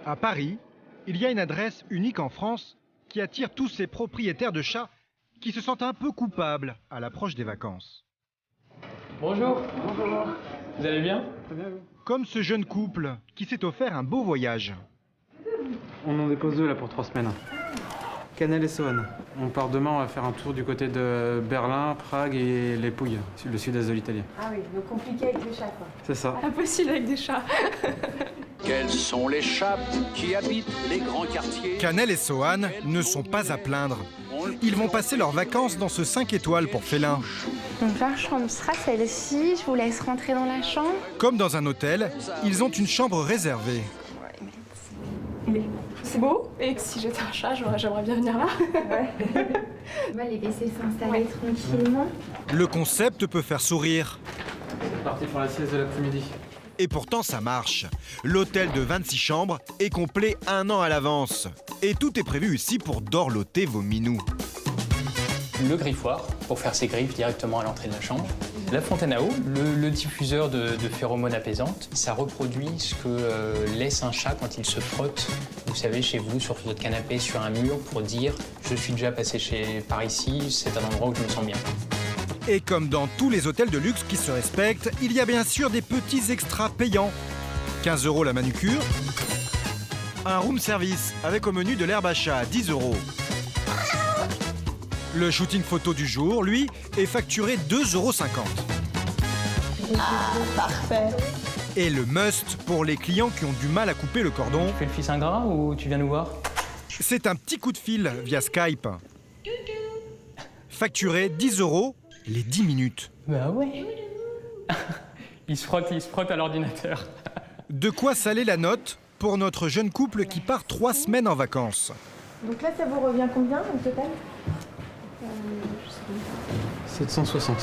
À Paris, il y a une adresse unique en France qui attire tous ces propriétaires de chats qui se sentent un peu coupables à l'approche des vacances. Bonjour. Bonjour. Vous allez bien? Très bien, vous? Comme ce jeune couple qui s'est offert un beau voyage. On en dépose 2 là pour 3 semaines. Canel et Soane. On part demain, on va faire un tour du côté de Berlin, Prague et les Pouilles, le sud-est de l'Italie. Ah oui, donc compliqué avec les chats, quoi. C'est ça. Impossible avec des chats. Quels sont les chats qui habitent les grands quartiers? Canel et Soane ne sont pas à plaindre. Ils vont passer leurs vacances dans ce 5 étoiles pour félins. Donc la chambre sera celle-ci, je vous laisse rentrer dans la chambre. Comme dans un hôtel, ils ont une chambre réservée. Mais c'est beau. Et si j'étais un chat, j'aimerais bien venir là. On va les laisser s'installer tranquillement. Le concept peut faire sourire. C'est parti pour la sieste de l'après-midi. Et pourtant ça marche. L'hôtel de 26 chambres est complet 1 an à l'avance. Et tout est prévu ici pour dorloter vos minous. Le griffoir, pour faire ses griffes directement à l'entrée de la chambre. La fontaine à eau, le diffuseur de phéromones apaisantes. Ça reproduit ce que laisse un chat quand il se frotte, vous savez, chez vous, sur votre canapé, sur un mur, pour dire « je suis déjà passé par ici, c'est un endroit où je me sens bien ». Et comme dans tous les hôtels de luxe qui se respectent, il y a bien sûr des petits extras payants. 15 € la manucure, un room service avec au menu de l'herbe à chat à 10 €. Le shooting photo du jour, lui, est facturé 2,50 €. Ah, parfait. Et le must pour les clients qui ont du mal à couper le cordon, Tu fais le fils ingrat ou tu viens nous voir? c'est un petit coup de fil via Skype. Facturé 10 € les 10 minutes. Bah ouais. Il se frotte à l'ordinateur. De quoi saler la note pour notre jeune couple qui part 3 semaines en vacances. Donc là, ça vous revient combien au total 760.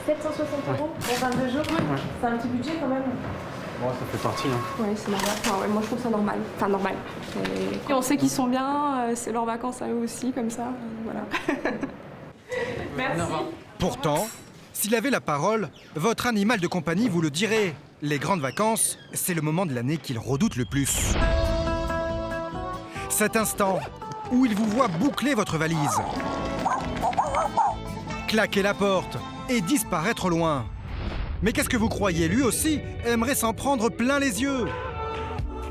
760 € pour 22 jours. Ouais. C'est un petit budget quand même. Bon, ça fait partie. Hein. Ouais, c'est normal. Enfin, ouais, moi, je trouve ça normal. Enfin, normal. Et on sait qu'ils sont bien, c'est leurs vacances à eux aussi, comme ça. Voilà. Merci. Pourtant, s'il avait la parole, votre animal de compagnie vous le dirait. Les grandes vacances, c'est le moment de l'année qu'il redoute le plus. Cet instant où il vous voit boucler votre valise, claquer la porte et disparaître au loin. Mais qu'est-ce que vous croyez, lui aussi aimerait s'en prendre plein les yeux.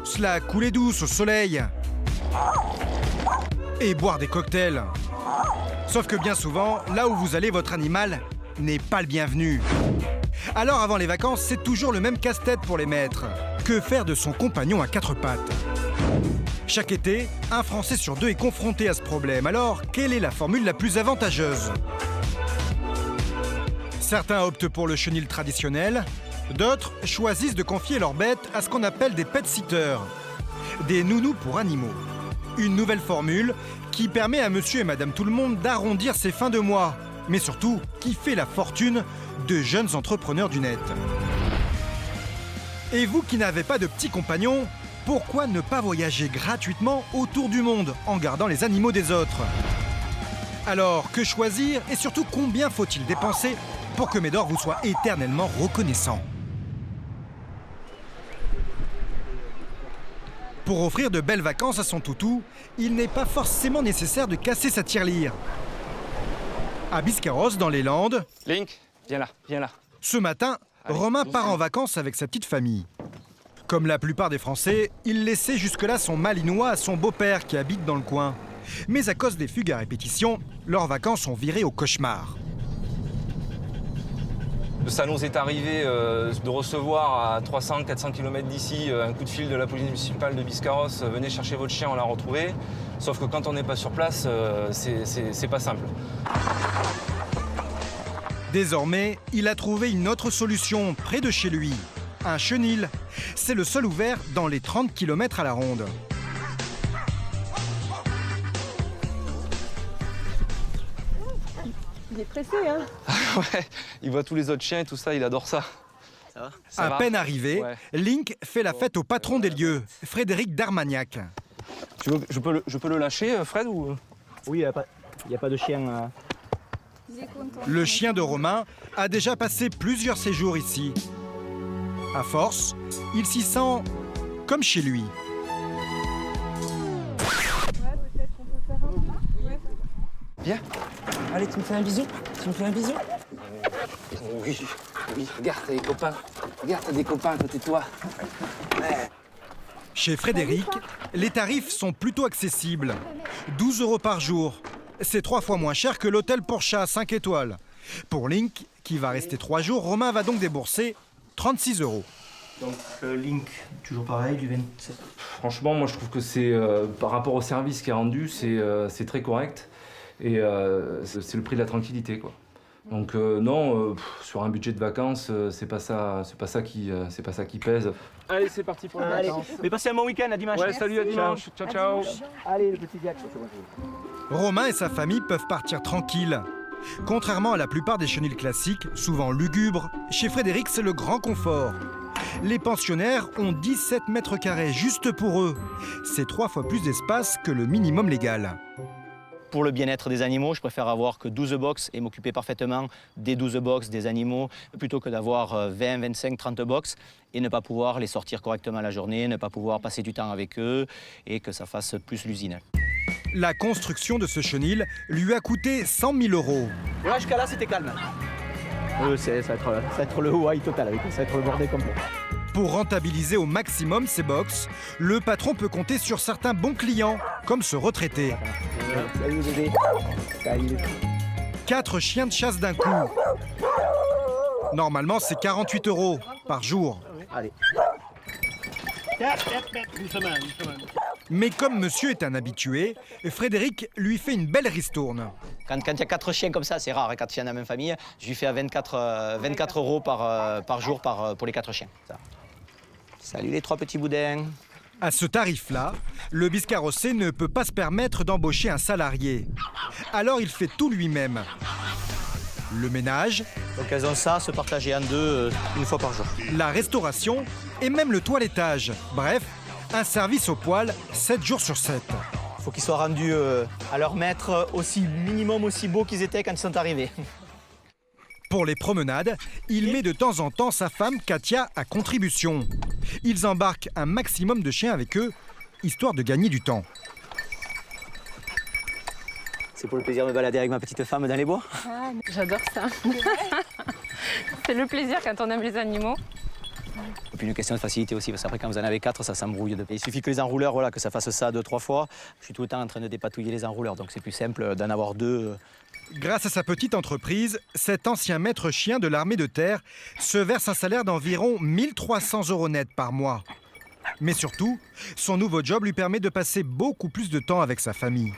Cela couler douce au soleil et boire des cocktails. Sauf que bien souvent, là où vous allez, votre animal n'est pas le bienvenu. Alors avant les vacances, c'est toujours le même casse-tête pour les maîtres. Que faire de son compagnon à 4 pattes? Chaque été, un Français sur 2 est confronté à ce problème. Alors, quelle est la formule la plus avantageuse? Certains optent pour le chenil traditionnel, d'autres choisissent de confier leurs bêtes à ce qu'on appelle des pet-sitters, des nounous pour animaux. Une nouvelle formule qui permet à monsieur et madame tout le monde d'arrondir ses fins de mois, mais surtout qui fait la fortune de jeunes entrepreneurs du net. Et vous qui n'avez pas de petits compagnons, pourquoi ne pas voyager gratuitement autour du monde en gardant les animaux des autres? Alors, que choisir et surtout combien faut-il dépenser pour que Médor vous soit éternellement reconnaissant? Pour offrir de belles vacances à son toutou, il n'est pas forcément nécessaire de casser sa tirelire. À Biscarrosse, dans les Landes, Link, viens là, viens là. ce matin, Romain part en vacances avec sa petite famille. Comme la plupart des Français, il laissait jusque-là son malinois à son beau-père qui habite dans le coin. Mais à cause des fugues à répétition, leurs vacances ont viré au cauchemar. Ça nous est arrivé de recevoir à 300-400 km d'ici un coup de fil de la police municipale de Biscarrosse, venez chercher votre chien, on l'a retrouvé. Sauf que quand on n'est pas sur place, c'est pas simple. Désormais, il a trouvé une autre solution près de chez lui. Un chenil. C'est le seul ouvert dans les 30 km à la ronde. Il est pressé, hein. Ouais, il voit tous les autres chiens et tout ça, il adore ça. Ça va? Ça À va peine arrivé, Ouais. Link fait la fête au patron des lieux, Frédéric Darmagnac. Tu veux, je peux le lâcher, Fred, ou... Oui, il n'y a pas de chien. Le chien de Romain a déjà passé plusieurs séjours ici. À force, il s'y sent comme chez lui. Viens. Allez, tu me fais un bisou? Tu me fais un bisou? Oui, oui, regarde, t'as des copains. Regarde, t'as des copains à côté de toi. Ouais. Chez Frédéric, les tarifs sont plutôt accessibles. 12 € par jour. C'est 3 fois moins cher que l'hôtel pour chat 5 étoiles. Pour Link, qui va rester 3 jours, Romain va donc débourser 36 €. Donc Link, toujours pareil, du 27. Franchement, moi je trouve que c'est par rapport au service qui est rendu, c'est très correct. Et c'est le prix de la tranquillité, quoi. Donc non, sur un budget de vacances, c'est pas ça qui pèse. Allez, c'est parti pour les vacances. Mais passez un bon week-end, à dimanche. Ouais, salut, à dimanche. Ciao, ciao. Allez, le petit Jack. Romain et sa famille peuvent partir tranquilles. Contrairement à la plupart des chenils classiques, souvent lugubres, chez Frédéric, c'est le grand confort. Les pensionnaires ont 17 mètres carrés juste pour eux. C'est 3 fois plus d'espace que le minimum légal. Pour le bien-être des animaux, je préfère avoir que 12 box et m'occuper parfaitement des 12 box des animaux plutôt que d'avoir 20, 25, 30 box et ne pas pouvoir les sortir correctement la journée, ne pas pouvoir passer du temps avec eux et que ça fasse plus l'usine. La construction de ce chenil lui a coûté 100 000 €. Ouais, jusqu'à là, c'était calme. Ça va être le Hawaii total, avec ça va être le bordel complet. Pour rentabiliser au maximum ses box, le patron peut compter sur certains bons clients, comme ce retraité. Salut bébé. Salut. 4 chiens de chasse d'un coup. Normalement, c'est 48 € par jour. Allez. Mais comme monsieur est un habitué, Frédéric lui fait une belle ristourne. Quand il y a 4 chiens comme ça, c'est rare, quand il y en a dans la même famille, je lui fais à 24 € par jour pour les 4 chiens. Ça. Salut les 3 petits boudins. À ce tarif-là, le biscarrossé ne peut pas se permettre d'embaucher un salarié. Alors il fait tout lui-même. Le ménage, Donc elles ont ça, se partager en deux une fois par jour. la restauration et même le toilettage. Bref, un service au poil 7 jours sur 7. Il faut qu'ils soient rendus à leur maître minimum aussi beaux qu'ils étaient quand ils sont arrivés. Pour les promenades, il met de temps en temps sa femme Katia à contribution. Ils embarquent un maximum de chiens avec eux, histoire de gagner du temps. C'est pour le plaisir de me balader avec ma petite femme dans les bois. Ah, j'adore ça. C'est le plaisir quand on aime les animaux. Et puis une question de facilité aussi, parce qu'après quand vous en avez 4, ça s'embrouille. Il suffit que les enrouleurs, voilà, que ça fasse ça 2-3 fois. Je suis tout le temps en train de dépatouiller les enrouleurs, donc c'est plus simple d'en avoir 2. Grâce à sa petite entreprise, cet ancien maître chien de l'armée de terre se verse un salaire d'environ 1 300 € net par mois. Mais surtout, son nouveau job lui permet de passer beaucoup plus de temps avec sa famille.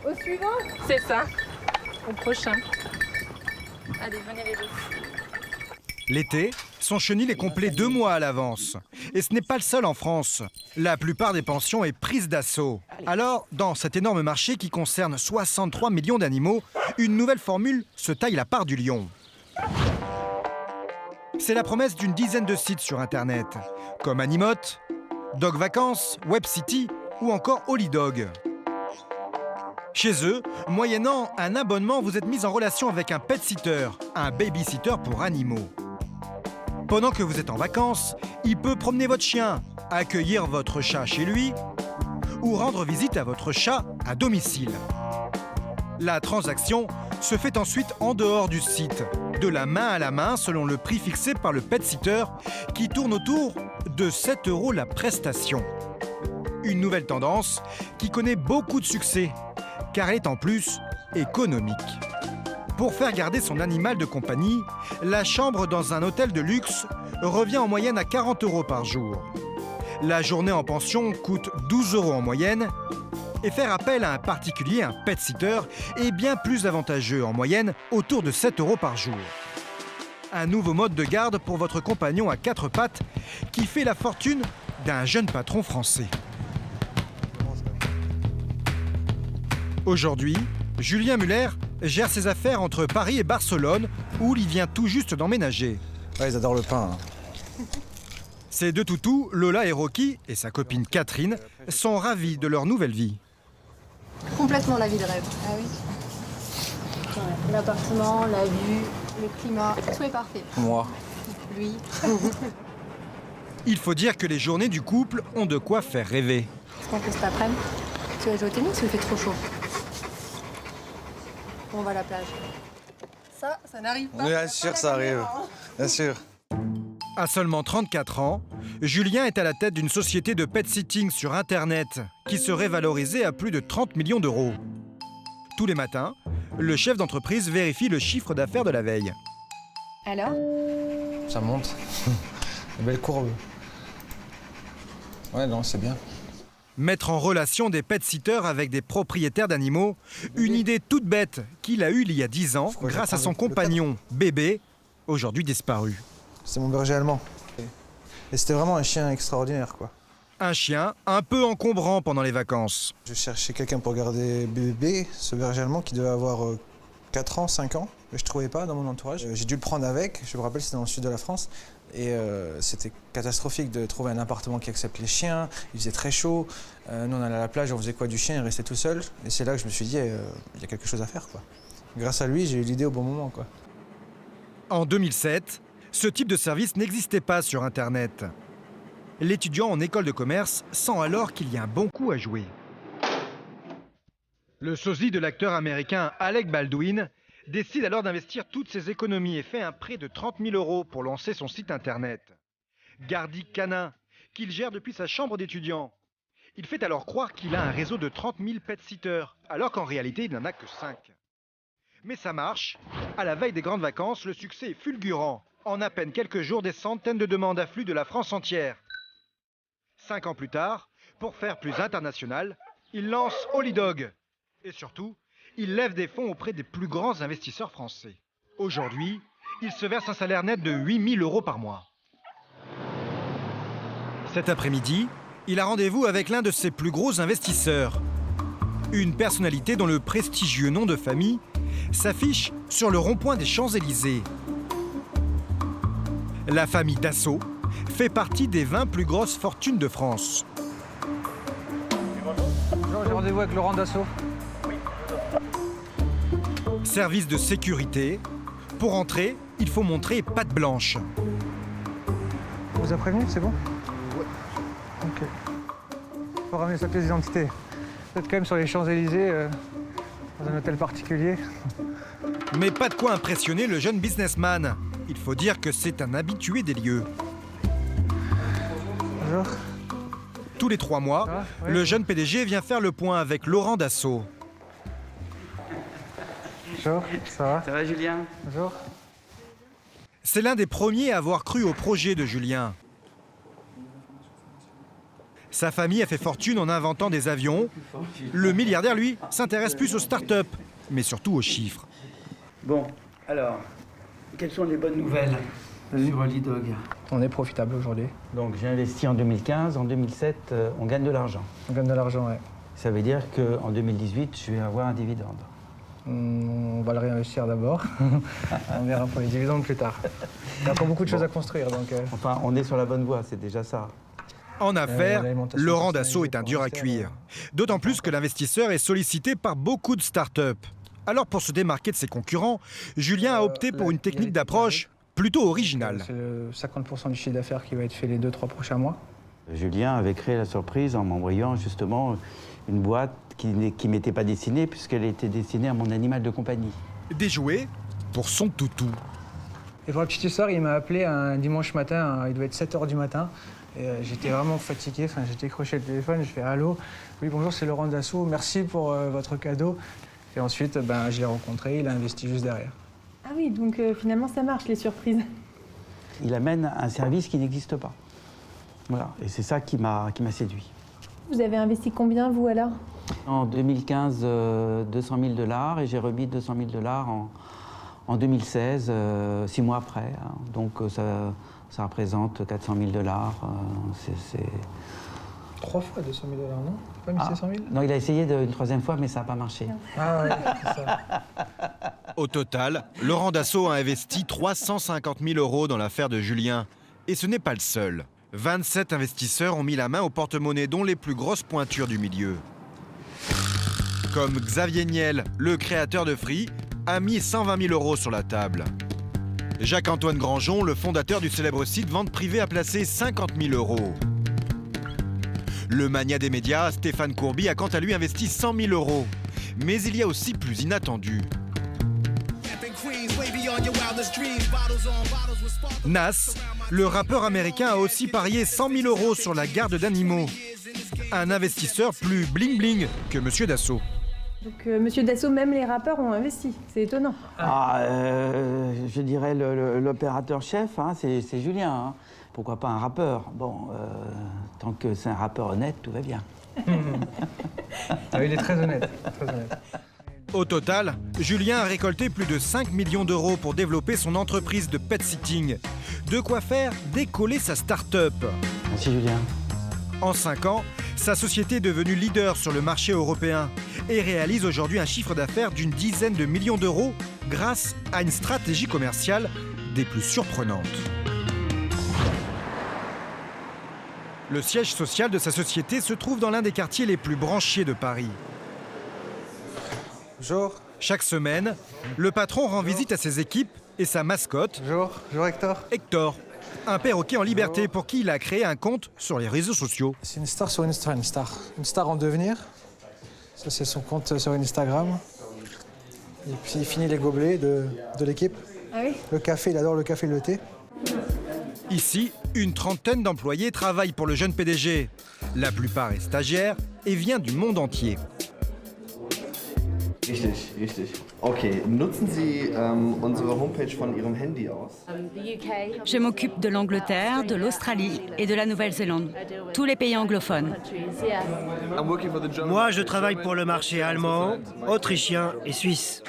Au suivant? C'est ça. Au prochain. Allez, venez les deux. L'été, son chenil est complet 2 mois à l'avance. Et ce n'est pas le seul en France. La plupart des pensions est prise d'assaut. Alors, dans cet énorme marché qui concerne 63 millions d'animaux, une nouvelle formule se taille la part du lion. C'est la promesse d'une dizaine de sites sur Internet, comme Animote, Dog Vacances, Web City ou encore Holidog. Chez eux, moyennant un abonnement, vous êtes mis en relation avec un pet-sitter, un baby-sitter pour animaux. Pendant que vous êtes en vacances, il peut promener votre chien, accueillir votre chat chez lui ou rendre visite à votre chat à domicile. La transaction se fait ensuite en dehors du site, de la main à la main selon le prix fixé par le pet-sitter qui tourne autour de 7 € la prestation. Une nouvelle tendance qui connaît beaucoup de succès, car elle est en plus économique. Pour faire garder son animal de compagnie, la chambre dans un hôtel de luxe revient en moyenne à 40 € par jour. La journée en pension coûte 12 € en moyenne et faire appel à un particulier, un pet-sitter, est bien plus avantageux, en moyenne autour de 7 € par jour. Un nouveau mode de garde pour votre compagnon à 4 pattes qui fait la fortune d'un jeune patron français. Aujourd'hui, Julien Muller gère ses affaires entre Paris et Barcelone, où il vient tout juste d'emménager. Ouais, ils adorent le pain. Ses deux toutous, Lola et Rocky, et sa copine Catherine, sont ravis de leur nouvelle vie. Complètement la vie de rêve. Ah oui. Ouais, l'appartement, la vue, le climat, tout est parfait. Moi. Lui. Il faut dire que les journées du couple ont de quoi faire rêver. Qu'est-ce qu'on fait cet après-midi? Tu vas jouer au tennis ou il fait trop chaud? on va à la plage. Ça n'arrive pas. Bien sûr, ça arrive. Bien sûr. À seulement 34 ans, Julien est à la tête d'une société de pet-sitting sur Internet qui serait valorisée à plus de 30 millions d'euros. Tous les matins, le chef d'entreprise vérifie le chiffre d'affaires de la veille. Alors? Ça monte. Une belle courbe. Ouais, non, c'est bien. Mettre en relation des pet-sitters avec des propriétaires d'animaux, une idée toute bête qu'il a eue il y a 10 ans grâce à son compagnon, Bébé, aujourd'hui disparu. C'est mon berger allemand. Et c'était vraiment un chien extraordinaire, quoi. Un chien un peu encombrant pendant les vacances. Je cherchais quelqu'un pour garder Bébé, ce berger allemand qui devait avoir 4 ans, 5 ans. Mais je ne trouvais pas dans mon entourage. J'ai dû le prendre avec, je me rappelle, c'était dans le sud de la France. Et c'était catastrophique de trouver un appartement qui accepte les chiens. Il faisait très chaud. Nous, on allait à la plage, on faisait quoi du chien, il restait tout seul. Et c'est là que je me suis dit, il y a quelque chose à faire, quoi. Grâce à lui, j'ai eu l'idée au bon moment, quoi. En 2007, ce type de service n'existait pas sur Internet. L'étudiant en école de commerce sent alors qu'il y a un bon coup à jouer. Le sosie de l'acteur américain Alec Baldwin décide alors d'investir toutes ses économies et fait un prêt de 30 000 € pour lancer son site internet. Gardi Canin, qu'il gère depuis sa chambre d'étudiant. Il fait alors croire qu'il a un réseau de 30 000 pet-sitters, alors qu'en réalité il n'en a que 5. Mais ça marche. À la veille des grandes vacances, le succès est fulgurant. En à peine quelques jours, des centaines de demandes affluent de la France entière. 5 ans plus tard, pour faire plus international, il lance Holidog. Et surtout, il lève des fonds auprès des plus grands investisseurs français. Aujourd'hui, il se verse un salaire net de 8 000 € par mois. Cet après-midi, il a rendez-vous avec l'un de ses plus gros investisseurs. Une personnalité dont le prestigieux nom de famille s'affiche sur le rond-point des Champs-Élysées. La famille Dassault fait partie des 20 plus grosses fortunes de France. Bonjour, j'ai rendez-vous avec Laurent Dassault. Service de sécurité. Pour entrer, il faut montrer patte blanche. On vous a prévenu, c'est bon? Ouais. Ok. Faut ramener sa pièce d'identité. Vous êtes quand même sur les Champs-Élysées, dans un hôtel particulier. Mais pas de quoi impressionner le jeune businessman. Il faut dire que c'est un habitué des lieux. Bonjour. Tous les 3 mois, le jeune PDG vient faire le point avec Laurent Dassault. Bonjour, ça va? Ça va, Julien? Bonjour. C'est l'un des premiers à avoir cru au projet de Julien. Sa famille a fait fortune en inventant des avions. Le milliardaire, lui, s'intéresse plus aux startups, mais surtout aux chiffres. Bon, alors, quelles sont les bonnes nouvelles sur Holidog? On est profitable aujourd'hui. Donc j'ai investi en 2015, en 2007, on gagne de l'argent. On gagne de l'argent, ouais. Ça veut dire qu'en 2018, je vais avoir un dividende. On va le réinvestir d'abord. On verra pour les dividendes plus tard. Il y a encore beaucoup de choses à construire. Donc, Enfin, on est sur la bonne voie, c'est déjà ça. En affaires, Laurent Dassault est un dur à cuire. D'autant plus que l'investisseur est sollicité par beaucoup de startups. Alors pour se démarquer de ses concurrents, Julien a opté pour une technique d'approche plutôt originale. C'est le 50% du chiffre d'affaires qui va être fait les 2-3 prochains mois. Julien avait créé la surprise en m'envoyant justement une boîte qui ne m'était pas destinée puisqu'elle était destinée à mon animal de compagnie. Des jouets pour son toutou. Et pour la petite histoire, il m'a appelé un dimanche matin, il devait être 7 h du matin. Et j'étais vraiment fatigué, j'ai décroché le téléphone, je fais « Allô, oui bonjour, c'est Laurent Dassault, merci pour votre cadeau ». Et ensuite, je l'ai rencontré, il a investi juste derrière. Ah oui, donc finalement ça marche, les surprises. Il amène un service qui n'existe pas. Voilà, et c'est ça qui m'a séduit. Vous avez investi combien, vous, alors? En 2015, 200 000 $ et j'ai remis 200 000 $ en 2016, 6 mois après. Hein. Donc ça représente 400 000 $. C'est 3 fois 200 000 $, non? Pas 1700 000? Non, il a essayé une 3e fois, mais ça n'a pas marché. Ah ouais, c'est ça. Au total, Laurent Dassault a investi 350 000 € dans l'affaire de Julien. Et ce n'est pas le seul. 27 investisseurs ont mis la main au porte-monnaie, dont les plus grosses pointures du milieu. Comme Xavier Niel, le créateur de Free, a mis 120 000 € sur la table. Jacques-Antoine Granjon, le fondateur du célèbre site Vente Privée, a placé 50 000 €. Le mania des médias, Stéphane Courby, a quant à lui investi 100 000 €. Mais il y a aussi plus inattendu. Nas, le rappeur américain, a aussi parié 100 000 € sur la garde d'animaux. Un investisseur plus bling-bling que Monsieur Dassault. Donc Monsieur Dassault, même les rappeurs ont investi. C'est étonnant. Je dirais l'opérateur-chef, hein, c'est Julien. Hein. Pourquoi pas un rappeur? Bon, tant que c'est un rappeur honnête, tout va bien. Il est très honnête. Au total, Julien a récolté plus de 5 millions d'euros pour développer son entreprise de pet-sitting. De quoi faire décoller sa start-up. Merci Julien. En 5 ans, sa société est devenue leader sur le marché européen et réalise aujourd'hui un chiffre d'affaires d'une dizaine de millions d'euros grâce à une stratégie commerciale des plus surprenantes. Le siège social de sa société se trouve dans l'un des quartiers les plus branchés de Paris. Bonjour. Chaque semaine, le patron rend visite à ses équipes et sa mascotte. Bonjour Hector. Hector, un perroquet en liberté pour qui il a créé un compte sur les réseaux sociaux. C'est une star sur Insta, une star en devenir. Ça, c'est son compte sur Instagram. Et puis, il finit les gobelets de l'équipe. Ah oui? Le café, il adore le café et le thé. Ici, une trentaine d'employés travaillent pour le jeune PDG. La plupart est stagiaire et vient du monde entier. Richtig. Okay, nutzen Sie unsere Homepage von Ihrem Handy aus? Je m'occupe de l'Angleterre, de l'Australie et de la Nouvelle-Zélande. Tous les pays anglophones. Moi, je travaille pour le marché allemand, autrichien et suisse.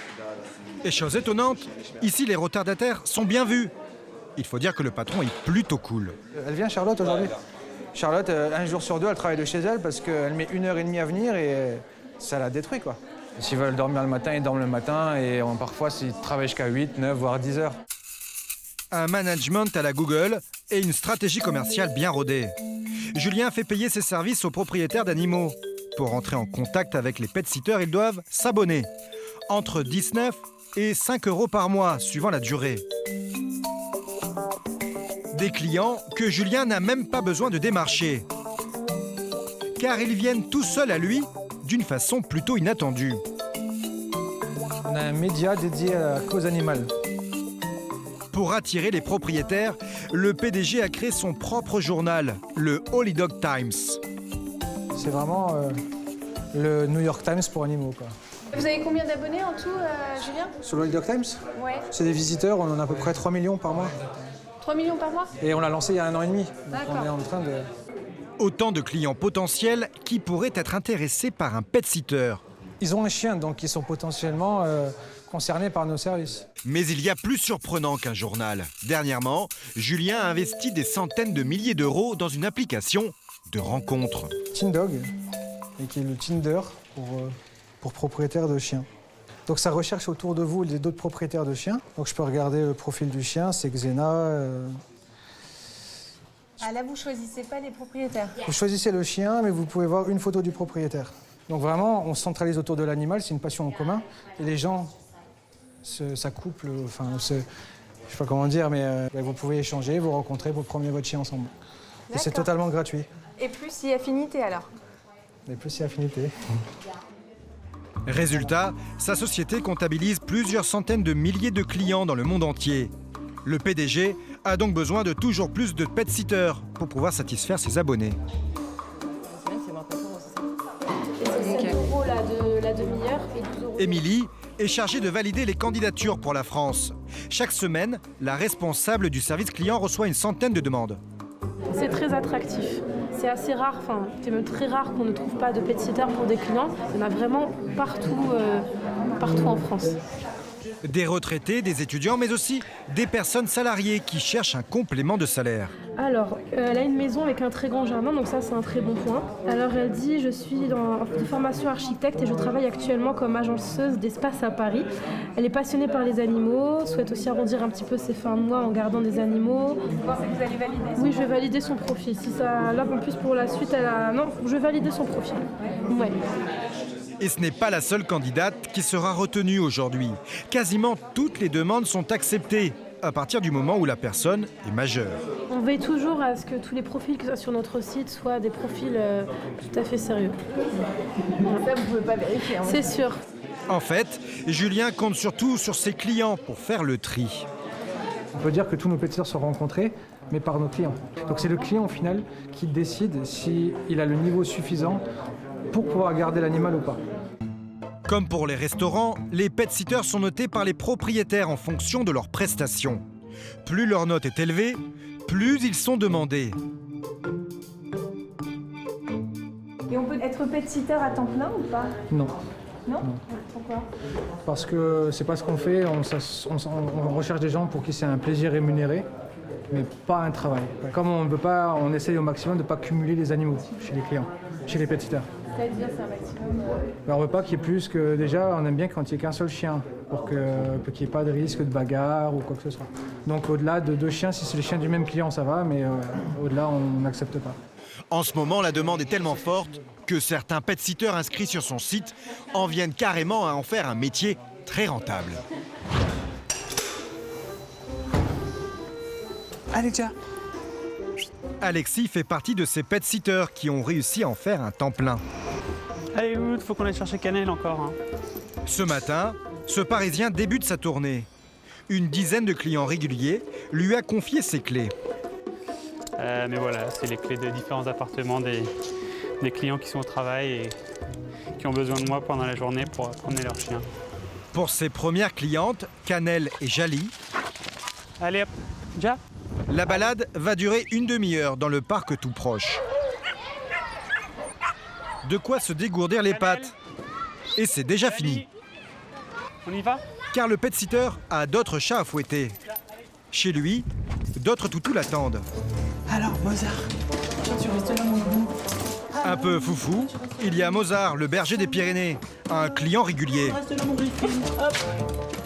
Et chose étonnante, ici les retardataires sont bien vus. Il faut dire que le patron est plutôt cool. Elle vient, Charlotte, aujourd'hui. Charlotte, un jour sur deux, elle travaille de chez elle parce qu'elle met 1h30 à venir et ça la détruit, quoi. S'ils veulent dormir le matin, ils dorment le matin et parfois, ils travaillent jusqu'à 8, 9, voire 10 heures. Un management à la Google et une stratégie commerciale bien rodée. Julien fait payer ses services aux propriétaires d'animaux. Pour entrer en contact avec les pet-sitters, ils doivent s'abonner. Entre 19 et 5 € par mois, suivant la durée. Des clients que Julien n'a même pas besoin de démarcher. Car ils viennent tout seuls à lui, d'une façon plutôt inattendue. On a un média dédié à la cause animale. Pour attirer les propriétaires, le PDG a créé son propre journal, le Holy Dog Times. C'est vraiment le New York Times pour animaux, quoi. Vous avez combien d'abonnés en tout, Julien? Sur le Holy Dog Times? Ouais. C'est des visiteurs, on en a à peu près 3 millions par mois. 3 millions par mois? Et on l'a lancé il y a 1 an et demi. Donc D'accord. on est en train de... Autant de clients potentiels qui pourraient être intéressés par un pet-sitter. Ils ont un chien, donc ils sont potentiellement concernés par nos services. Mais il y a plus surprenant qu'un journal. Dernièrement, Julien a investi des centaines de milliers d'euros dans une application de rencontres. Tindog, et qui est le Tinder pour propriétaires de chiens. Donc ça recherche autour de vous d'autres propriétaires de chiens. Donc je peux regarder le profil du chien, c'est Xena. Ah là, vous choisissez pas les propriétaires? Vous choisissez le chien, mais vous pouvez voir une photo du propriétaire. Donc vraiment, on se centralise autour de l'animal, c'est une passion en commun. Et les gens s'accouplent, enfin, je sais pas comment dire, mais vous pouvez échanger, vous rencontrer, vous promener votre chien ensemble. Et c'est totalement gratuit. Et plus si affinité alors? Et plus si affinité. Résultat, sa société comptabilise plusieurs centaines de milliers de clients dans le monde entier. Le PDG a donc besoin de toujours plus de pet-sitters pour pouvoir satisfaire ses abonnés. C'est 7 € la demi-heure et 12 €. Émilie est chargée de valider les candidatures pour la France. Chaque semaine, la responsable du service client reçoit une centaine de demandes. C'est très attractif. C'est assez rare, enfin, c'est même très rare qu'on ne trouve pas de pet-sitter pour des clients. Il y en a vraiment partout en France. Des retraités, des étudiants, mais aussi des personnes salariées qui cherchent un complément de salaire. Alors, elle a une maison avec un très grand jardin, donc ça c'est un très bon point. Alors elle dit, je suis de formation architecte et je travaille actuellement comme agenceuse d'espace à Paris. Elle est passionnée par les animaux, souhaite aussi arrondir un petit peu ses fins de mois en gardant des animaux. Vous pensez que vous allez valider? Oui, je vais valider son profil. Si ça, là en plus pour la suite, non, je vais valider son profil. Ouais. Et ce n'est pas la seule candidate qui sera retenue aujourd'hui. Quasiment toutes les demandes sont acceptées à partir du moment où la personne est majeure. On veille toujours à ce que tous les profils que ce soit sur notre site soient des profils tout à fait sérieux. Ça, vous ne pouvez pas vérifier. C'est sûr. En fait, Julien compte surtout sur ses clients pour faire le tri. On peut dire que tous nos pétisseurs sont rencontrés, mais par nos clients. Donc c'est le client au final qui décide s'il a le niveau suffisant pour pouvoir garder l'animal ou pas. Comme pour les restaurants, les pet-sitters sont notés par les propriétaires en fonction de leurs prestations. Plus leur note est élevée, plus ils sont demandés. Et on peut être pet-sitter à temps plein ou pas? Non. Non? Pourquoi? Parce que c'est pas ce qu'on fait, on recherche des gens pour qui c'est un plaisir rémunéré, mais pas un travail. Comme on veut pas, on essaye au maximum de ne pas cumuler les animaux chez les clients, chez les pet-sitters. C'est-à-dire c'est un maximum. On ne veut pas qu'il y ait plus que... Déjà, on aime bien quand il n'y ait qu'un seul chien, pour qu'il n'y ait pas de risque de bagarre ou quoi que ce soit. Donc au-delà de 2 chiens, si c'est les chiens du même client, ça va, mais au-delà, on n'accepte pas. En ce moment, la demande est tellement forte que certains pet-sitters inscrits sur son site en viennent carrément à en faire un métier très rentable. Allez, tiens. Alexis fait partie de ces pet-sitters qui ont réussi à en faire un temps plein. Allez, Wood, faut qu'on aille chercher Cannelle encore. Hein. Ce matin, ce Parisien débute sa tournée. Une dizaine de clients réguliers lui a confié ses clés. Mais voilà, c'est les clés de différents appartements des clients qui sont au travail et qui ont besoin de moi pendant la journée pour promener leurs chiens. Pour ses premières clientes, Cannelle et Jali, allez hop, déjà. La balade va durer une demi-heure dans le parc tout proche. De quoi se dégourdir les pattes. Et c'est déjà fini. On y va? Car le pet-sitter a d'autres chats à fouetter. Chez lui, d'autres toutous l'attendent. Alors, Mozart, tu restes là, mon bout. Un peu foufou, il y a Mozart, le berger des Pyrénées, un client régulier.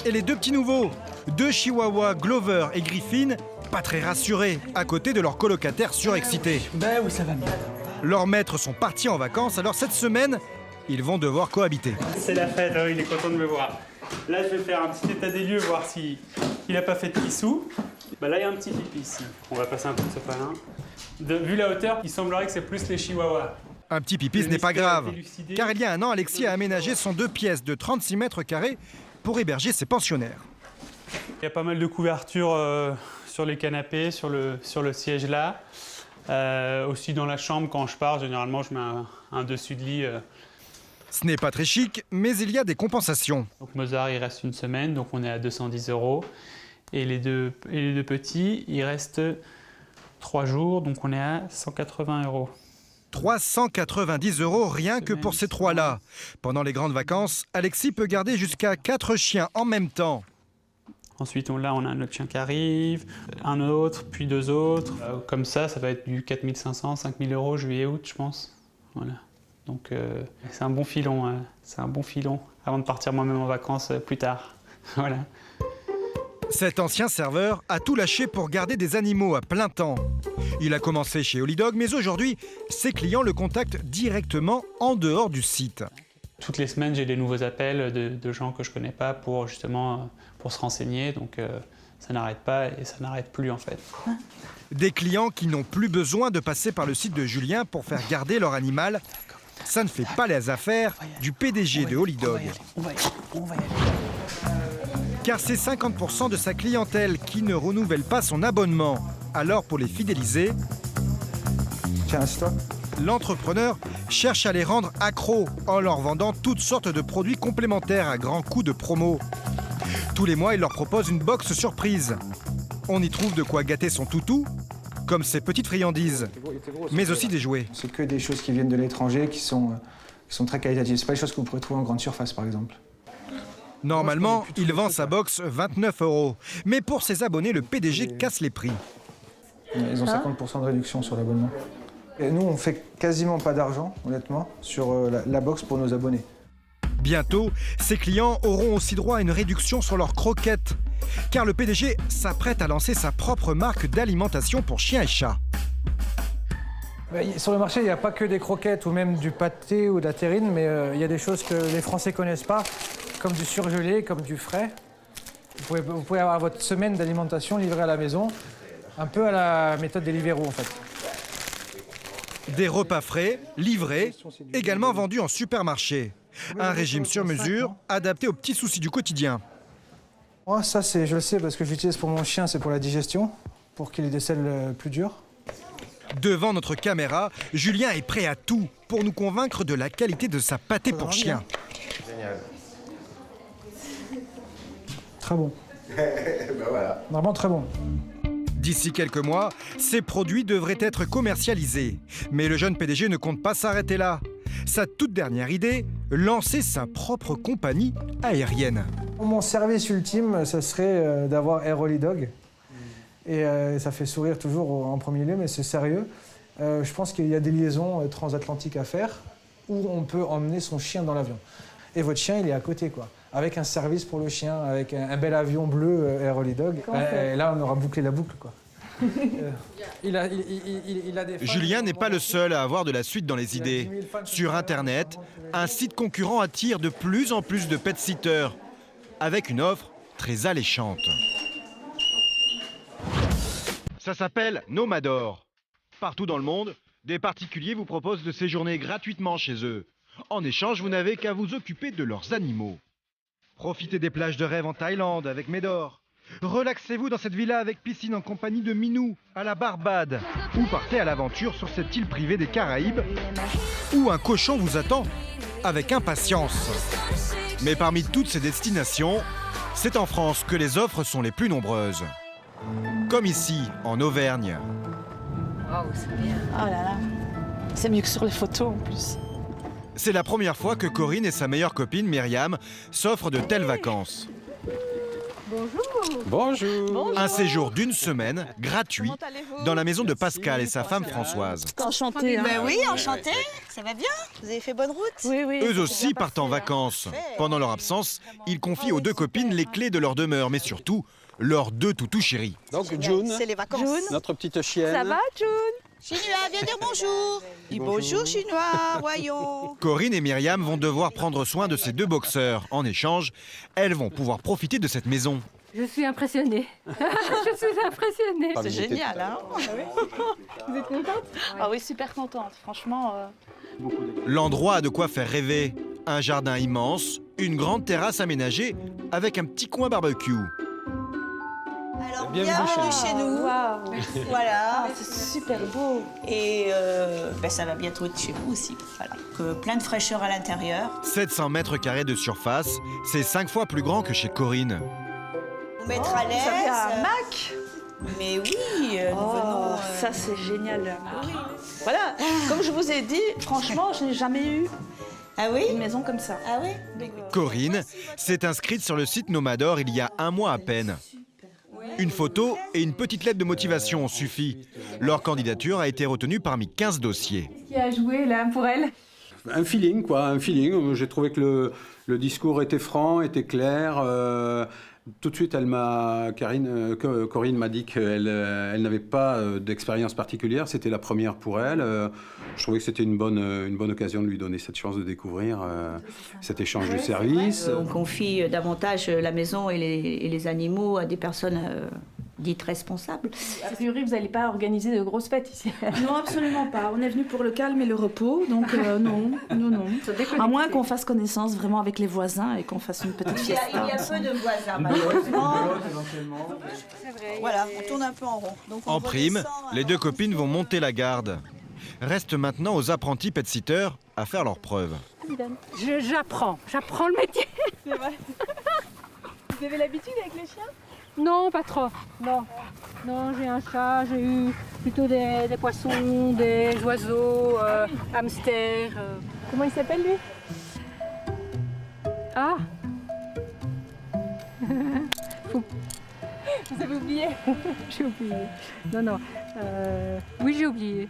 Et les 2 petits nouveaux, 2 chihuahuas, Glover et Griffin, pas très rassurés, à côté de leurs colocataires surexcités. Ben oui, ça va bien. Leurs maîtres sont partis en vacances, alors cette semaine, ils vont devoir cohabiter. C'est la fête, hein, il est content de me voir. Là, je vais faire un petit état des lieux, voir s'il n'a pas fait de pissou. Bah là, il y a un petit pipi ici. On va passer un peu de sopalin. Vu la hauteur, il semblerait que c'est plus les chihuahuas. Un petit pipi, ce n'est pas grave. Car il y a un an, Alexis a aménagé son 2 pièces de 36 mètres carrés pour héberger ses pensionnaires. Il y a pas mal de couvertures sur les canapés, sur le siège là. Aussi dans la chambre, quand je pars, généralement, je mets un dessus de lit. Ce n'est pas très chic, mais il y a des compensations. Donc Mozart, il reste une semaine, donc on est à 210 €. Et les deux petits, il reste 3 jours, donc on est à 180 €. 390 € rien que pour ces 3-là. Pendant les grandes vacances, Alexis peut garder jusqu'à 4 chiens en même temps. Ensuite, on a un autre chien qui arrive, un autre, puis 2 autres. Comme ça va être du 4500, 5000 € juillet-août, je pense. Voilà. Donc c'est un bon filon, c'est un bon filon avant de partir moi-même en vacances plus tard. Voilà. Cet ancien serveur a tout lâché pour garder des animaux à plein temps. Il a commencé chez Holidog, mais aujourd'hui, ses clients le contactent directement en dehors du site. Toutes les semaines, j'ai des nouveaux appels de gens que je ne connais pas pour justement pour se renseigner. Donc ça n'arrête pas et ça n'arrête plus en fait. Des clients qui n'ont plus besoin de passer par le site de Julien pour faire garder leur animal. Ça ne fait pas les affaires du PDG de Holidog. On va y aller. Car c'est 50% de sa clientèle qui ne renouvelle pas son abonnement. Alors pour les fidéliser, tiens, assieds-toi. L'entrepreneur cherche à les rendre accros en leur vendant toutes sortes de produits complémentaires à grands coups de promo. Tous les mois, il leur propose une box surprise. On y trouve de quoi gâter son toutou, comme ces petites friandises, mais aussi des jouets. C'est que des choses qui viennent de l'étranger, qui sont très qualitatives. C'est pas des choses que vous pourrez trouver en grande surface, par exemple. Normalement, il vend sa box 29 €. Mais pour ses abonnés, le PDG casse les prix. Ils ont 50% de réduction sur l'abonnement. Et nous, on fait quasiment pas d'argent, honnêtement, sur la box pour nos abonnés. Bientôt, ses clients auront aussi droit à une réduction sur leurs croquettes. Car le PDG s'apprête à lancer sa propre marque d'alimentation pour chiens et chats. Sur le marché, il n'y a pas que des croquettes ou même du pâté ou de la terrine, mais il y a des choses que les Français ne connaissent pas, comme du surgelé, comme du frais. Vous pouvez avoir votre semaine d'alimentation livrée à la maison, un peu à la méthode des Deliveroo en fait. Des repas frais, livrés, également vendus en supermarché. Un régime sur mesure, adapté aux petits soucis du quotidien. Moi, ça, je le sais parce que j'utilise pour mon chien, c'est pour la digestion, pour qu'il ait des selles plus dures. Devant notre caméra, Julien est prêt à tout pour nous convaincre de la qualité de sa pâtée pour chien. Génial. Très bon. Ben voilà. Vraiment très bon. D'ici quelques mois, ces produits devraient être commercialisés. Mais le jeune PDG ne compte pas s'arrêter là. Sa toute dernière idée, lancer sa propre compagnie aérienne. Mon service ultime, ça serait d'avoir Air Holy Dog. Et ça fait sourire toujours en premier lieu, mais c'est sérieux. Je pense qu'il y a des liaisons transatlantiques à faire où on peut emmener son chien dans l'avion. Et votre chien, il est à côté, quoi. Avec un service pour le chien, avec un bel avion bleu Air Holy Dog. Et là, on aura bouclé la boucle, quoi. Il a des Julien n'est pas le seul à avoir de la suite dans les idées. Sur Internet, un site concurrent attire de plus en plus de pet-sitters, avec une offre très alléchante. Ça s'appelle Nomador. Partout dans le monde, des particuliers vous proposent de séjourner gratuitement chez eux. En échange, vous n'avez qu'à vous occuper de leurs animaux. Profitez des plages de rêve en Thaïlande avec Médor. Relaxez-vous dans cette villa avec piscine en compagnie de Minou à la Barbade. Ou partez à l'aventure sur cette île privée des Caraïbes où un cochon vous attend avec impatience. Mais parmi toutes ces destinations, c'est en France que les offres sont les plus nombreuses. Comme ici, en Auvergne. Waouh, c'est bien. Oh là là, c'est mieux que sur les photos en plus. C'est la première fois que Corinne et sa meilleure copine Myriam s'offrent de telles vacances. Bonjour. Bonjour. Un séjour d'une semaine, gratuit, dans la maison de Pascal et sa femme Françoise. Enchantée. Ben oui, enchantée. Ça va bien? Vous avez fait bonne route? Oui, oui. Eux aussi partent en vacances. Pendant leur absence, ils confient aux deux copines les clés de leur demeure, mais surtout leurs deux toutous chéris. Donc June, c'est les vacances. notre petite chienne. Ça va, June? Chinois, viens dire bonjour. Dis bonjour, Chinois, voyons. Corinne et Myriam vont devoir prendre soin de ces deux boxeurs. En échange, elles vont pouvoir profiter de cette maison. Je suis impressionnée. Je suis impressionnée. C'est génial, hein? Vous êtes contente? Ah oui, super contente. Franchement. L'endroit a de quoi faire rêver. Un jardin immense, une grande terrasse aménagée avec un petit coin barbecue. Alors, bienvenue chez nous. Wow. Voilà. C'est super beau. Et ça va bientôt être chez vous aussi. Voilà. Plein de fraîcheur à l'intérieur. 700 mètres carrés de surface, c'est 5 fois plus grand que chez Corinne. Vous mettre à l'aise. Ça fait un Mac. Mais oui, nous venons... Ça c'est génial. Oui. Voilà, comme je vous ai dit, franchement, je n'ai jamais eu une maison comme ça. Ah oui? Corinne s'est inscrite sur le site Nomador il y a 1 mois à peine. Une photo et une petite lettre de motivation ont suffi. Leur candidature a été retenue parmi 15 dossiers. Qu'est-ce qui a joué là pour elle? Un feeling, quoi, un feeling. J'ai trouvé que le discours était franc, était clair. Tout de suite, Corinne m'a dit qu'elle n'avait pas d'expérience particulière. C'était la première pour elle. Je trouvais que c'était une bonne occasion de lui donner cette chance de découvrir cet échange de services. On confie davantage la maison et les animaux à des personnes dites responsables. A priori, vous n'allez pas organiser de grosses fêtes ici? Non, absolument pas. On est venu pour le calme et le repos, donc non. À moins qu'on fasse connaissance vraiment avec les voisins et qu'on fasse une petite fiesta. Il y a peu de voisins, malheureusement. Voilà, on tourne un peu en rond. Donc en prime, les deux copines vont monter la garde. Reste maintenant aux apprentis pet-sitters à faire leurs preuves. J'apprends le métier. C'est vrai. Vous avez l'habitude avec les chiens? Non, pas trop. Non, j'ai un chat, j'ai eu plutôt des poissons, des oiseaux, hamsters. Comment il s'appelle lui? Ah. Vous avez oublié? J'ai oublié. Non. Oui, j'ai oublié.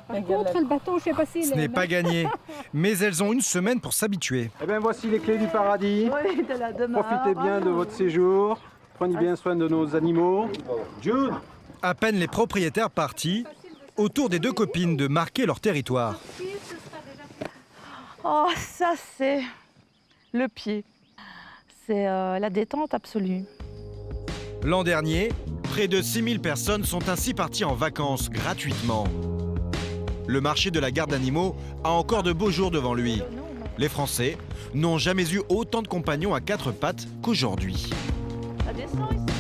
Par contre, le bâton, je sais pas si... Ce n'est pas gagné, mais elles ont 1 semaine pour s'habituer. Eh bien, voici les clés du paradis. Oui, de la demeure. Profitez bien de votre séjour. Prenez bien soin de nos animaux. June. À peine les propriétaires partis, autour des deux copines de marquer leur territoire. Oh, ça c'est le pied. C'est la détente absolue. L'an dernier, près de 6000 personnes sont ainsi parties en vacances gratuitement. Le marché de la garde d'animaux a encore de beaux jours devant lui. Les Français n'ont jamais eu autant de compagnons à quatre pattes qu'aujourd'hui. Ça descend ici.